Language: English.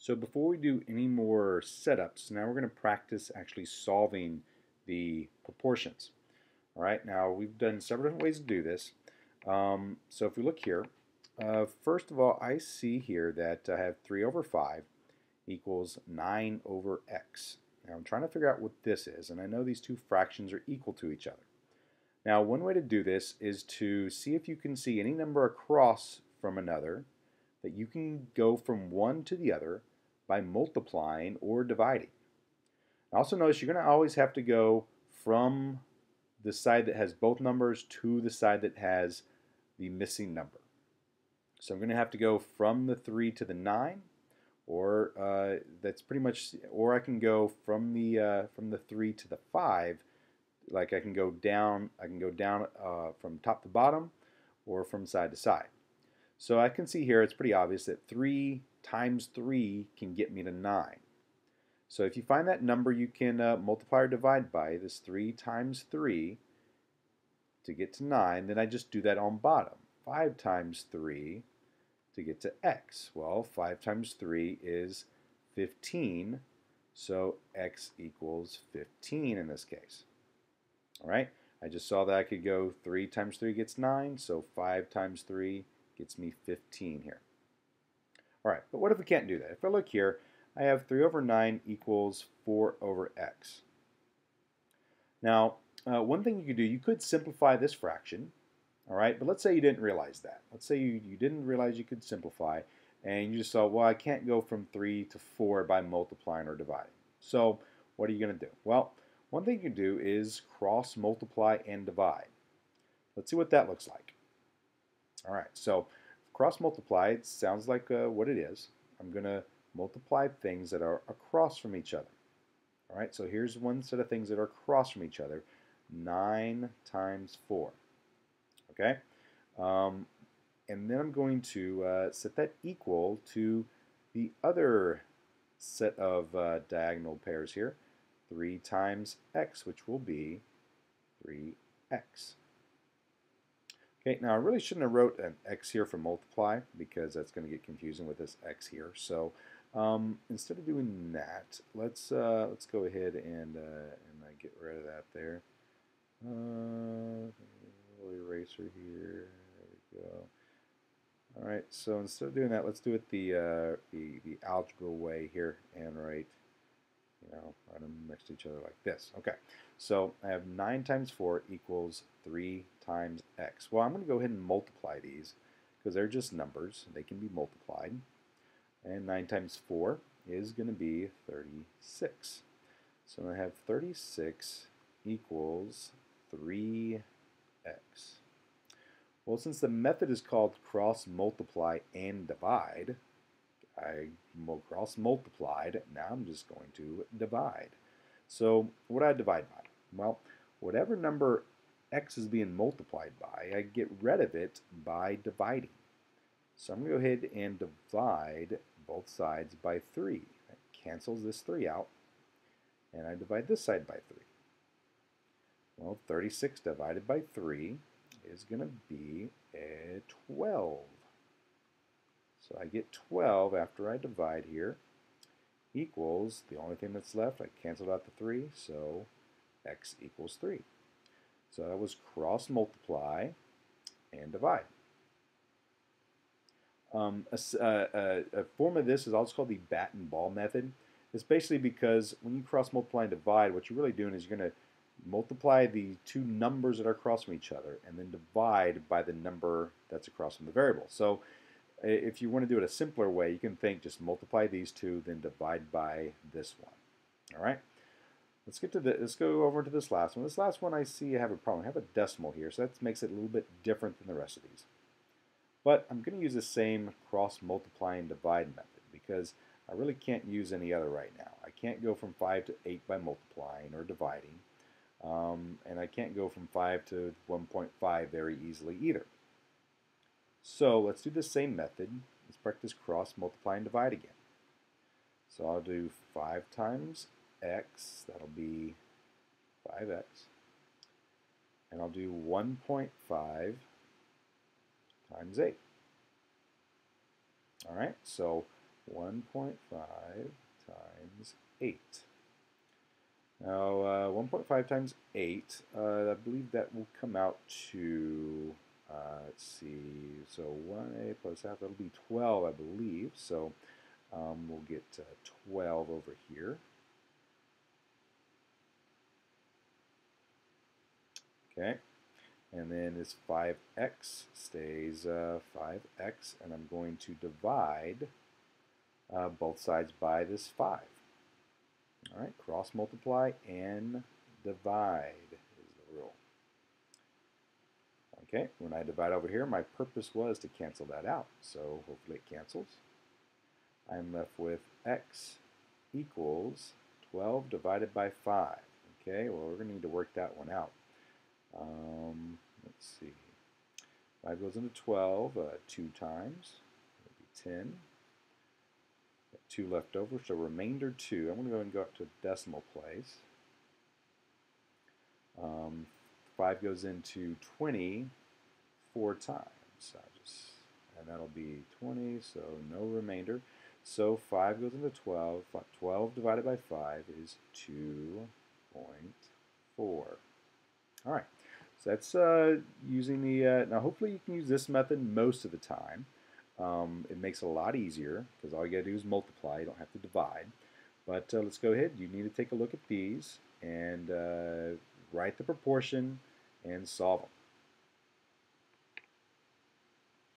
So before we do any more setups, now we're going to practice actually solving the proportions. All right, now we've done several different ways to do this. So if we look here, first of all, I see here that I have 3 over 5 equals 9 over x. Now I'm trying to figure out what this is, and I know these two fractions are equal to each other. Now one way to do this is to see if you can see any number across from another that you can go from one to the other by multiplying or dividing. Also notice you're going to always have to go from the side that has both numbers to the side that has the missing number. So I'm going to have to go from the 3 to the 9, or that's pretty much, or I can go from the 3 to the 5. Like I can go down from top to bottom, or from side to side. So I can see here it's pretty obvious that 3 times 3 can get me to 9. So if you find that number you can multiply or divide by, this 3 times 3 to get to 9, then I just do that on bottom. 5 times 3 to get to x. Well, 5 times 3 is 15, so x equals 15 in this case. All right, I just saw that I could go 3 times 3 gets 9, so 5 times 3 gets me 15 here. All right, but what if we can't do that? If I look here, I have 3 over 9 equals 4 over x. Now, one thing you could do, you could simplify this fraction, all right? But let's say you didn't realize that. Let's say you didn't realize you could simplify, and you just thought, well, I can't go from 3 to 4 by multiplying or dividing. So what are you going to do? Well, one thing you can do is cross multiply and divide. Let's see what that looks like. All right, so cross multiply, it sounds like what it is. I'm going to multiply things that are across from each other. All right, so here's one set of things that are across from each other. 9 times 4. Okay, and then I'm going to set that equal to the other set of diagonal pairs here. 3 times x, which will be 3x. Okay, now I really shouldn't have wrote an x here for multiply because that's going to get confusing with this x here. So instead of doing that, let's go ahead and get rid of that there. Little eraser here. There we go. All right. So instead of doing that, let's do it the algebra way here and write them next to each other like this. Okay. So I have 9 times 4 equals 3 times x. Well, I'm going to go ahead and multiply these because they're just numbers. They can be multiplied. And 9 times 4 is going to be 36. So I have 36 equals 3x. Well, since the method is called cross multiply and divide, I cross multiplied, now I'm just going to divide. So what do I divide by? Well, whatever number x is being multiplied by, I get rid of it by dividing. So I'm going to go ahead and divide both sides by 3. That cancels this 3 out, and I divide this side by 3. Well, 36 divided by 3 is going to be a 12. So I get 12 after I divide here equals, the only thing that's left, I canceled out the 3, so x equals 3. So that was cross multiply and divide. A form of this is also called the bat and ball method. It's basically because when you cross multiply and divide, what you're really doing is you're going to multiply the two numbers that are across from each other and then divide by the number that's across from the variable. So if you want to do it a simpler way, you can think just multiply these two, then divide by this one. All right. Let's go over to this last one. This last one I see I have a problem. I have a decimal here, so that makes it a little bit different than the rest of these. But I'm going to use the same cross multiply and divide method because I really can't use any other right now. I can't go from 5 to 8 by multiplying or dividing. And I can't go from 5 to 1.5 very easily either. So let's do the same method. Let's practice cross multiply and divide again. So I'll do 5 times x, that'll be 5x. And I'll do 1.5 times 8. All right, so 1.5 times 8. Now, 1.5 times 8, I believe that will come out to, let's see, so 1a plus half, that'll be 12, I believe. So we'll get 12 over here. Okay, and then this 5x stays 5x, and I'm going to divide both sides by this 5. All right, cross multiply and divide is the rule. Okay, when I divide over here, my purpose was to cancel that out, so hopefully it cancels. I'm left with x equals 12 divided by 5. Okay, well, we're going to need to work that one out. Let's see. 5 goes into 12 2 times. That would be 10. Got 2 left over, so remainder 2. I'm going to go ahead and go up to decimal place. 5 goes into 20 4 times. And that'll be 20, so no remainder. So 5 goes into 12. 12 divided by 5 is 2.4. All right, so that's using the, now hopefully you can use this method most of the time. It makes it a lot easier because all you got to do is multiply. You don't have to divide. But let's go ahead. You need to take a look at these and write the proportion and solve them.